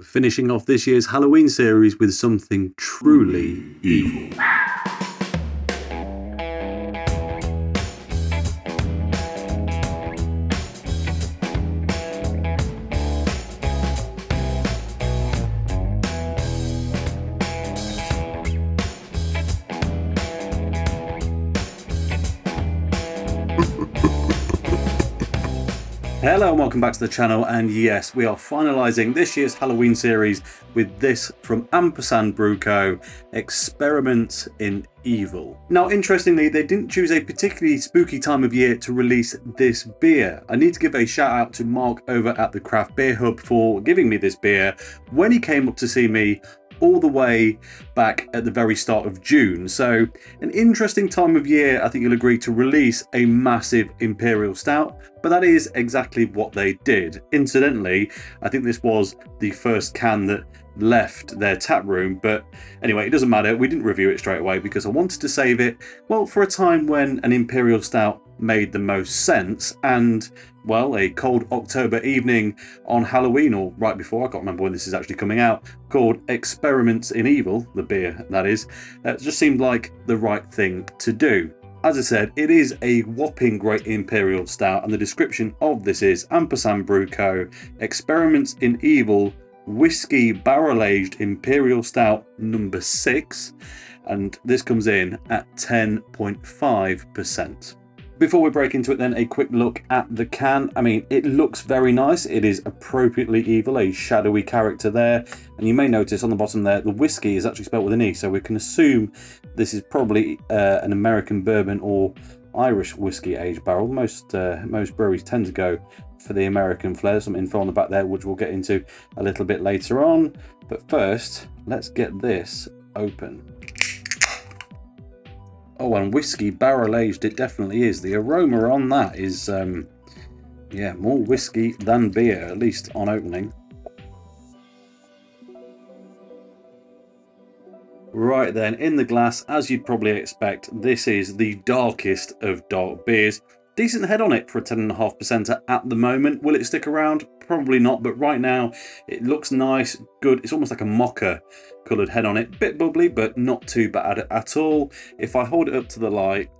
finishing off this year's Halloween series with something truly evil. Hello and welcome back to the channel, and yes, we are finalising this year's Halloween series with this from Ampersand Brew Co, Experiments in Evil. Now interestingly, they didn't choose a particularly spooky time of year to release this beer. I need to give a shout out to Marc over at the Craft Beer Hub for giving me this beer when he came up to see me all the way back at the very start of June. So an interesting time of year, I think you'll agree, to release a massive Imperial Stout, but that is exactly what they did. Incidentally, I think this was the first can that left their tap room, but anyway, it doesn't matter. We didn't review it straight away because I wanted to save it, well, for a time when an Imperial Stout made the most sense, and well, a cold October evening on Halloween, or right before, I can't remember when this is actually coming out, called Experiments in Evil, the beer that is, just seemed like the right thing to do. As I said, it is a whopping great Imperial Stout, and the description of this is Ampersand Brew Co, Experiments in Evil, Whiskey Barrel Aged Imperial Stout number 6, and this comes in at 10.5%. Before we break into it then, a quick look at the can. I mean, it looks very nice. It is appropriately evil, a shadowy character there. And you may notice on the bottom there, the whiskey is actually spelled with an E, so we can assume this is probably an American bourbon or Irish whiskey aged barrel. Most breweries tend to go for the American flair. There's some info on the back there, which we'll get into a little bit later on. But first, let's get this open. Oh, and whiskey barrel aged it definitely is. The aroma on that is, yeah, more whiskey than beer, at least on opening. Right then, in the glass, as you'd probably expect, this is the darkest of dark beers. Decent head on it for a 10.5% at the moment. Will it stick around? Probably not, but right now it looks nice, good. It's almost like a mocha coloured head on it. Bit bubbly, but not too bad at all. If I hold it up to the light,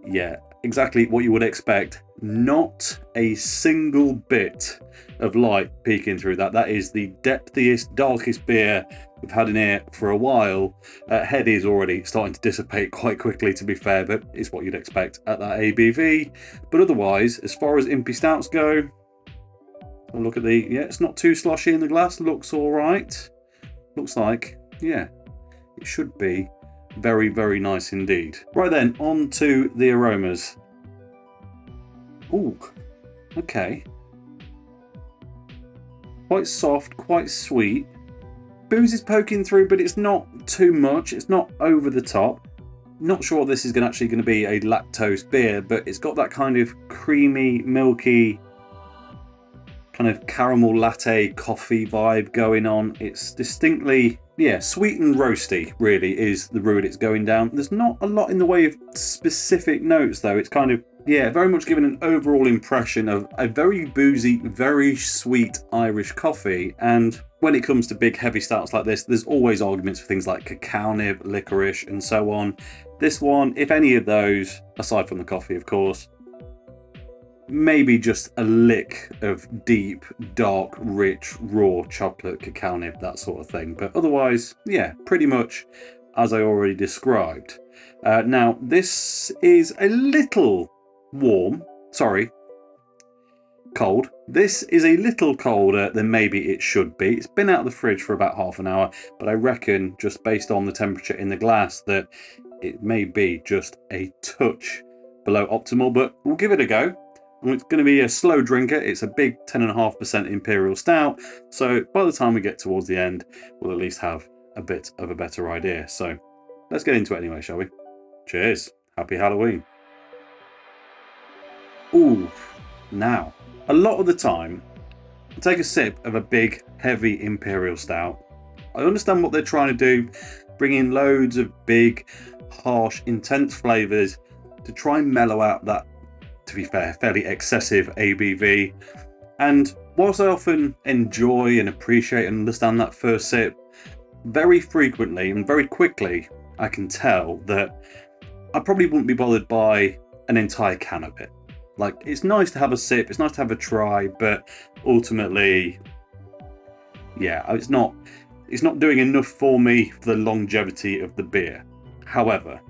yeah, exactly what you would expect. Not a single bit of light peeking through that. That is the depthiest, darkest beer we've had in here for a while. Head is already starting to dissipate quite quickly, to be fair, but it's what you'd expect at that ABV. But otherwise, as far as Impy Stouts go, look at the, yeah, it's not too sloshy in the glass. Looks all right. Looks like, yeah, it should be very, very nice indeed. Right then, on to the aromas. Ooh, okay. Quite soft, quite sweet. Booze is poking through, but it's not too much. It's not over the top. Not sure this is actually going to be a lactose beer, but it's got that kind of creamy, milky, kind of caramel latte coffee vibe going on. It's distinctly, yeah, sweet and roasty really is the route it's going down. There's not a lot in the way of specific notes though. It's kind of, yeah, very much giving an overall impression of a very boozy, very sweet Irish coffee. And when it comes to big heavy stouts like this, there's always arguments for things like cacao nib, licorice and so on. This one, if any of those, aside from the coffee of course, maybe just a lick of deep, dark, rich, raw chocolate, cacao nib, that sort of thing. But otherwise, yeah, pretty much as I already described. Now, this is a little warm, sorry, cold. This is a little colder than maybe it should be. It's been out of the fridge for about half an hour, but I reckon just based on the temperature in the glass that it may be just a touch below optimal, but we'll give it a go. It's going to be a slow drinker. It's a big 10.5% Imperial Stout. So by the time we get towards the end, we'll at least have a bit of a better idea. So let's get into it anyway, shall we? Cheers. Happy Halloween. Ooh, now, a lot of the time, I take a sip of a big, heavy Imperial Stout. I understand what they're trying to do, bring in loads of big, harsh, intense flavours to try and mellow out that, to be fair, fairly excessive ABV. And whilst I often enjoy and appreciate and understand that first sip, very frequently and very quickly I can tell that I probably wouldn't be bothered by an entire can of it. Like, it's nice to have a sip, it's nice to have a try, but ultimately, yeah, it's not doing enough for me for the longevity of the beer. However,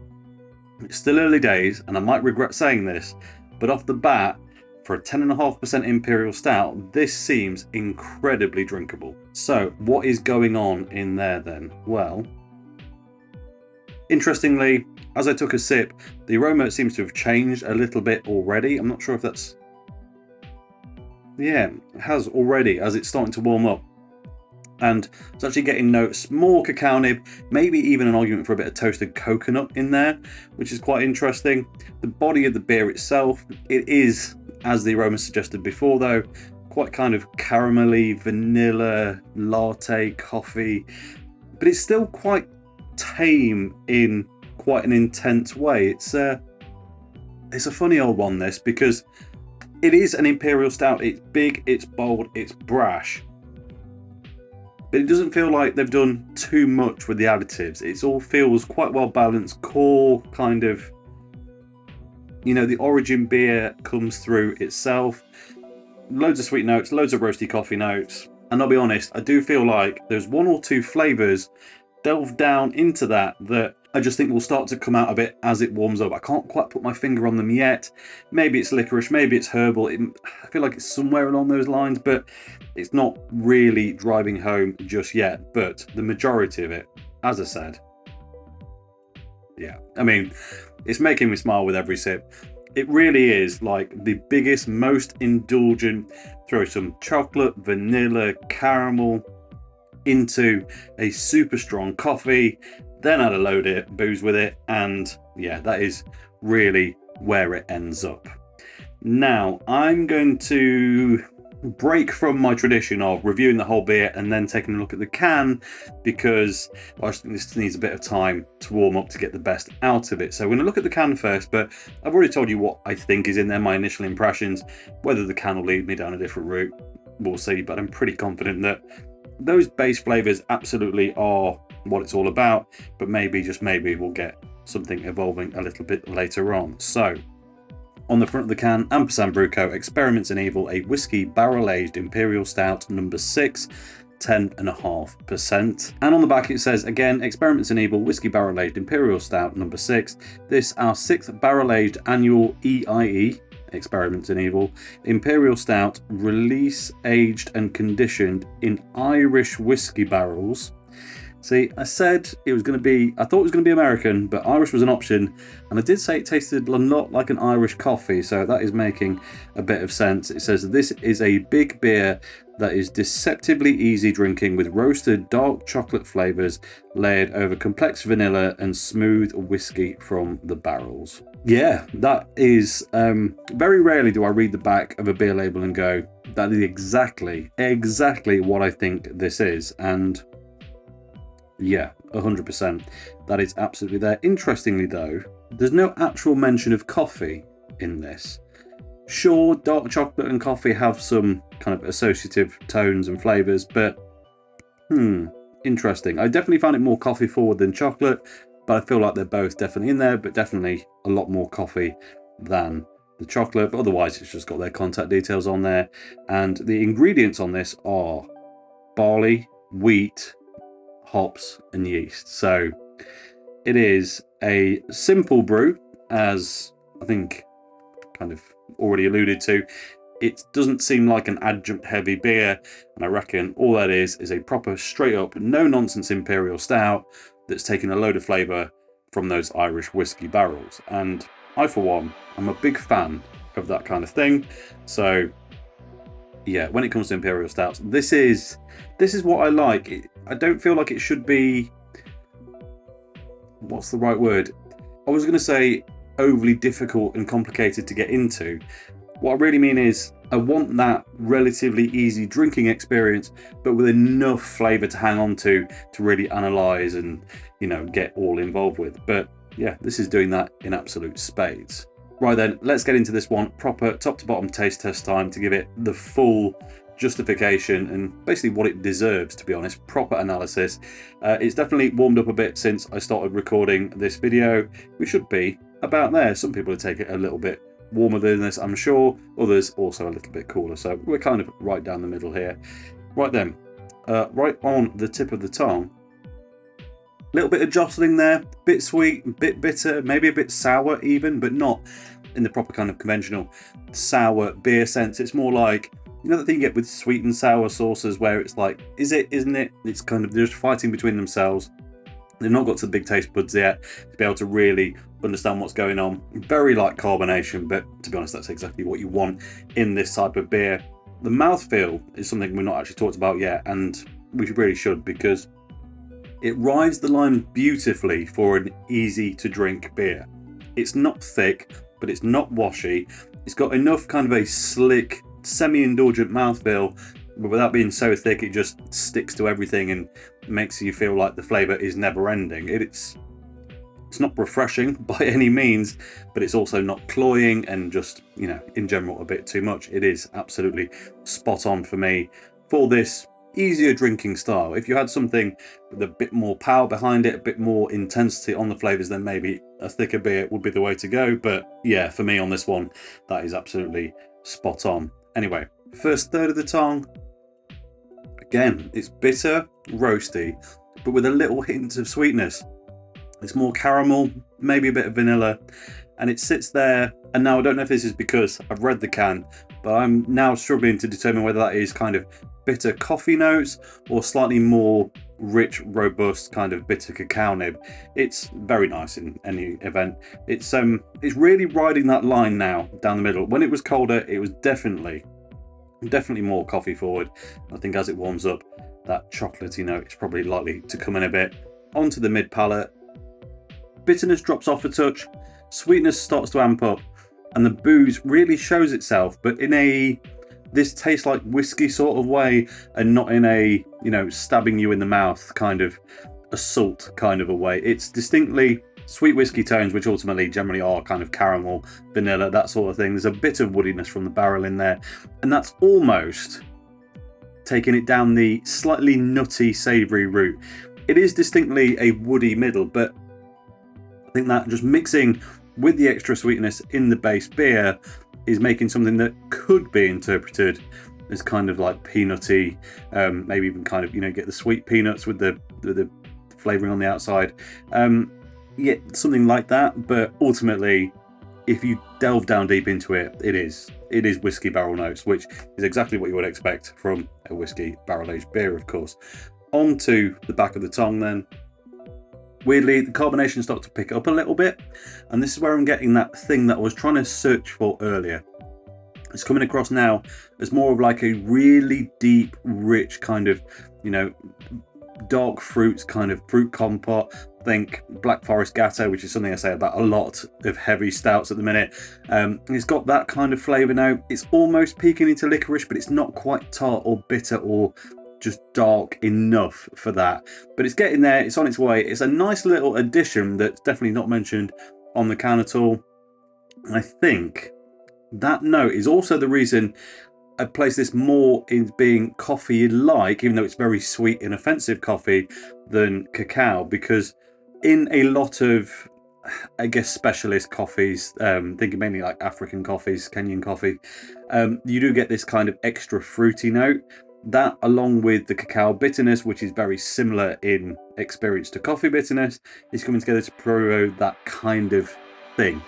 it's still early days, and I might regret saying this, but off the bat, for a 10.5% Imperial Stout, this seems incredibly drinkable. So, what is going on in there then? Well, interestingly, as I took a sip, the aroma seems to have changed a little bit already. I'm not sure if that's... yeah, it has already, as it's starting to warm up. And it's actually getting notes, more cacao nib, maybe even an argument for a bit of toasted coconut in there, which is quite interesting. The body of the beer itself, it is, as the aroma suggested before though, quite kind of caramelly, vanilla, latte, coffee, but it's still quite tame in quite an intense way. It's a funny old one, this, because it is an Imperial Stout. It's big, it's bold, it's brash, but it doesn't feel like they've done too much with the additives. It all feels quite well balanced, core kind of, you know, the origin beer comes through itself. Loads of sweet notes, loads of roasty coffee notes, and I'll be honest, I do feel like there's one or two flavours delve down into that I just think will start to come out a bit as it warms up. I can't quite put my finger on them yet. Maybe it's licorice, maybe it's herbal. I feel like it's somewhere along those lines, but it's not really driving home just yet. But the majority of it, as I said, yeah, I mean, it's making me smile with every sip. It really is like the biggest, most indulgent, throw some chocolate, vanilla, caramel into a super strong coffee, then add a load of booze with it, and yeah, that is really where it ends up. Now, I'm going to break from my tradition of reviewing the whole beer and then taking a look at the can, because I just think this needs a bit of time to warm up to get the best out of it. So we're going to look at the can first, but I've already told you what I think is in there, my initial impressions. Whether the can will lead me down a different route, we'll see, but I'm pretty confident that those base flavors absolutely are what it's all about, but maybe, just maybe, we'll get something evolving a little bit later on. So, on the front of the can, Ampersand Brew Co. Experiments in Evil, a whiskey barrel-aged Imperial Stout number 6, 10.5%. And on the back it says, again, Experiments in Evil, whiskey barrel-aged Imperial Stout number 6. This, our 6th barrel-aged annual EIE, Experiments in Evil, Imperial Stout, release, aged and conditioned in Irish whiskey barrels. See, I said it was going to be, I thought it was going to be American, but Irish was an option, and I did say it tasted a lot like an Irish coffee, so that is making a bit of sense. It says this is a big beer that is deceptively easy drinking with roasted dark chocolate flavours layered over complex vanilla and smooth whiskey from the barrels. Yeah, that is, very rarely do I read the back of a beer label and go, that is exactly what I think this is, and yeah, 100%. That is absolutely there. Interestingly though, there's no actual mention of coffee in this. Sure, dark chocolate and coffee have some kind of associative tones and flavours, but interesting. I definitely found it more coffee forward than chocolate, but I feel like they're both definitely in there, but definitely a lot more coffee than the chocolate. But otherwise, it's just got their contact details on there. And the ingredients on this are barley, wheat, hops and yeast. So it is a simple brew, as I think kind of already alluded to. It doesn't seem like an adjunct heavy beer, and I reckon all that is a proper straight up no nonsense Imperial Stout that's taken a load of flavour from those Irish whiskey barrels. And I, for one, I'm a big fan of that kind of thing. So yeah, when it comes to Imperial Stouts, this is what I like. I don't feel like it should be, what's the right word? I was going to say overly difficult and complicated to get into. What I really mean is I want that relatively easy drinking experience, but with enough flavour to hang on to really analyse and, you know, get all involved with. But yeah, this is doing that in absolute spades. Right then, let's get into this one. Proper top to bottom taste test time to give it the full justification and basically what it deserves, to be honest. Proper analysis. It's definitely warmed up a bit since I started recording this video. We should be about there. Some people will take it a little bit warmer than this, I'm sure. Others also a little bit cooler. So we're kind of right down the middle here. Right then, right on the tip of the tongue. A little bit of jostling there, bit sweet, bit bitter, maybe a bit sour even, but not in the proper kind of conventional sour beer sense. It's more like, you know, the thing you get with sweet and sour sauces where it's like, is it, isn't it? It's kind of, they're just fighting between themselves. They've not got to the big taste buds yet to be able to really understand what's going on. Very light carbonation, but to be honest, that's exactly what you want in this type of beer. The mouthfeel is something we're not actually talked about yet, and we really should, because it rides the line beautifully for an easy to drink beer. It's not thick, but it's not washy. It's got enough kind of a slick, semi-indulgent mouthfeel, but without being so thick it just sticks to everything and makes you feel like the flavour is never ending. It's not refreshing by any means, but it's also not cloying and just, you know, in general a bit too much. It is absolutely spot on for me for this easier drinking style. If you had something with a bit more power behind it, a bit more intensity on the flavours, then maybe a thicker beer would be the way to go. But yeah, for me on this one, that is absolutely spot on. Anyway, first third of the tongue, again, it's bitter, roasty, but with a little hint of sweetness. It's more caramel, maybe a bit of vanilla, and it sits there. And now I don't know if this is because I've read the can, but I'm now struggling to determine whether that is kind of bitter coffee notes or slightly more rich, robust kind of bitter cacao nib. It's very nice in any event. It's really riding that line now down the middle. When it was colder, it was definitely more coffee forward. I think as it warms up, that chocolatey note is probably likely to come in a bit. Onto the mid palate. Bitterness drops off a touch, sweetness starts to amp up, and the booze really shows itself, but in a this tastes like whiskey sort of way, and not in a, you know, stabbing you in the mouth kind of assault kind of a way. It's distinctly sweet whiskey tones, which ultimately generally are kind of caramel, vanilla, that sort of thing. There's a bit of woodiness from the barrel in there, and that's almost taking it down the slightly nutty, savoury route. It is distinctly a woody middle, but I think that just mixing with the extra sweetness in the base beer is making something that could be interpreted as kind of like peanutty, maybe even kind of, you know, get the sweet peanuts with the flavouring on the outside. Yeah, something like that. But ultimately, if you delve down deep into it, it is whiskey barrel notes, which is exactly what you would expect from a whiskey barrel aged beer, of course. On to the back of the tongue then. Weirdly, the carbonation started to pick up a little bit, and this is where I'm getting that thing that I was trying to search for earlier. It's coming across now as more of like a really deep, rich kind of, you know, dark fruits, kind of fruit compote. Think Black Forest Gatto, which is something I say about a lot of heavy stouts at the minute. It's got that kind of flavour now. It's almost peeking into licorice, but it's not quite tart or bitter or just dark enough for that, but it's getting there. It's on its way. It's a nice little addition that's definitely not mentioned on the can at all. And I think that note is also the reason I place this more in being coffee-like, even though it's very sweet, inoffensive coffee, than cacao, because in a lot of, I guess, specialist coffees, thinking mainly like African coffees, Kenyan coffee, you do get this kind of extra fruity note. That, along with the cacao bitterness, which is very similar in experience to coffee bitterness, is coming together to provide that kind of thing.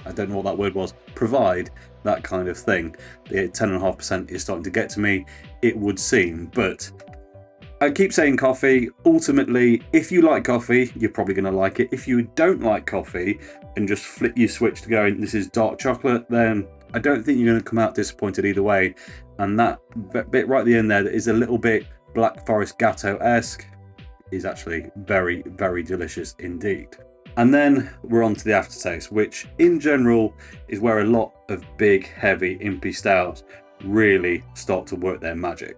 I don't know what that word was. Provide that kind of thing. The 10.5% is starting to get to me, it would seem. But I keep saying coffee. Ultimately, if you like coffee, you're probably going to like it. If you don't like coffee and just flip your switch to going, this is dark chocolate, then I don't think you're going to come out disappointed either way. And that bit right at the end there that is a little bit Black Forest Gatto-esque is actually very, very delicious indeed. And then we're on to the aftertaste, which in general is where a lot of big, heavy, impy stouts really start to work their magic.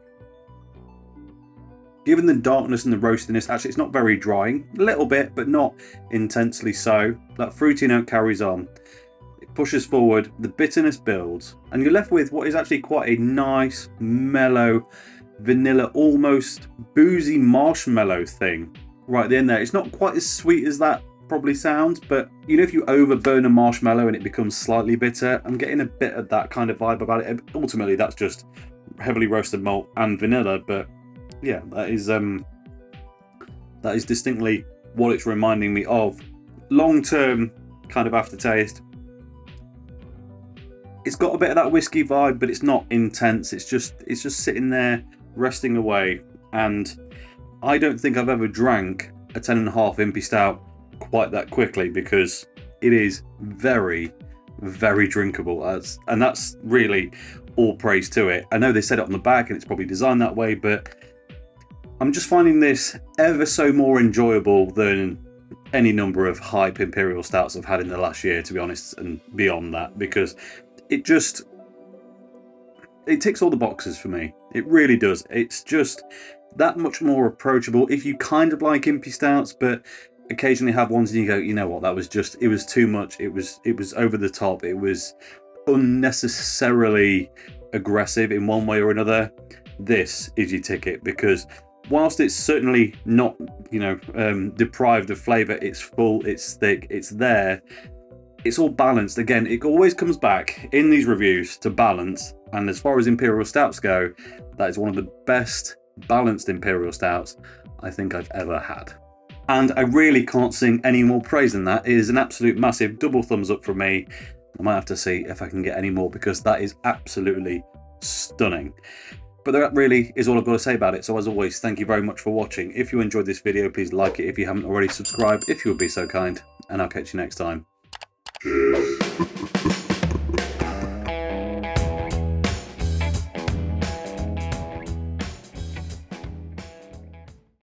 Given the darkness and the roastiness, actually it's not very drying, a little bit, but not intensely so. That fruity note carries on. pushes forward, the bitterness builds, and you're left with what is actually quite a nice, mellow, vanilla, almost boozy marshmallow thing right at the end there. It's not quite as sweet as that probably sounds, but you know, if you overburn a marshmallow and it becomes slightly bitter, I'm getting a bit of that kind of vibe about it. Ultimately, that's just heavily roasted malt and vanilla, but yeah, that is distinctly what it's reminding me of. Long-term kind of aftertaste. It's got a bit of that whiskey vibe, but it's not intense. It's just sitting there, resting away. And I don't think I've ever drank a 10.5 Impy Stout quite that quickly, because it is very, very drinkable. And that's really all praise to it. I know they said it on the back and it's probably designed that way, but I'm just finding this ever so more enjoyable than any number of hype Imperial Stouts I've had in the last year, to be honest, and beyond that, because it ticks all the boxes for me. It really does. It's just that much more approachable if you kind of like Impy Stouts, but occasionally have ones and you go, you know what, it was too much. It was over the top. It was unnecessarily aggressive in one way or another. This is your ticket, because whilst it's certainly not, you know, deprived of flavour, it's full, it's thick, it's there. It's all balanced. Again, it always comes back in these reviews to balance. And as far as Imperial Stouts go, that is one of the best balanced Imperial Stouts I think I've ever had. And I really can't sing any more praise than that. It is an absolute massive double thumbs up from me. I might have to see if I can get any more, because that is absolutely stunning. But that really is all I've got to say about it. So as always, thank you very much for watching. If you enjoyed this video, please like it. If you haven't already, subscribe if you would be so kind. And I'll catch you next time. Cheers.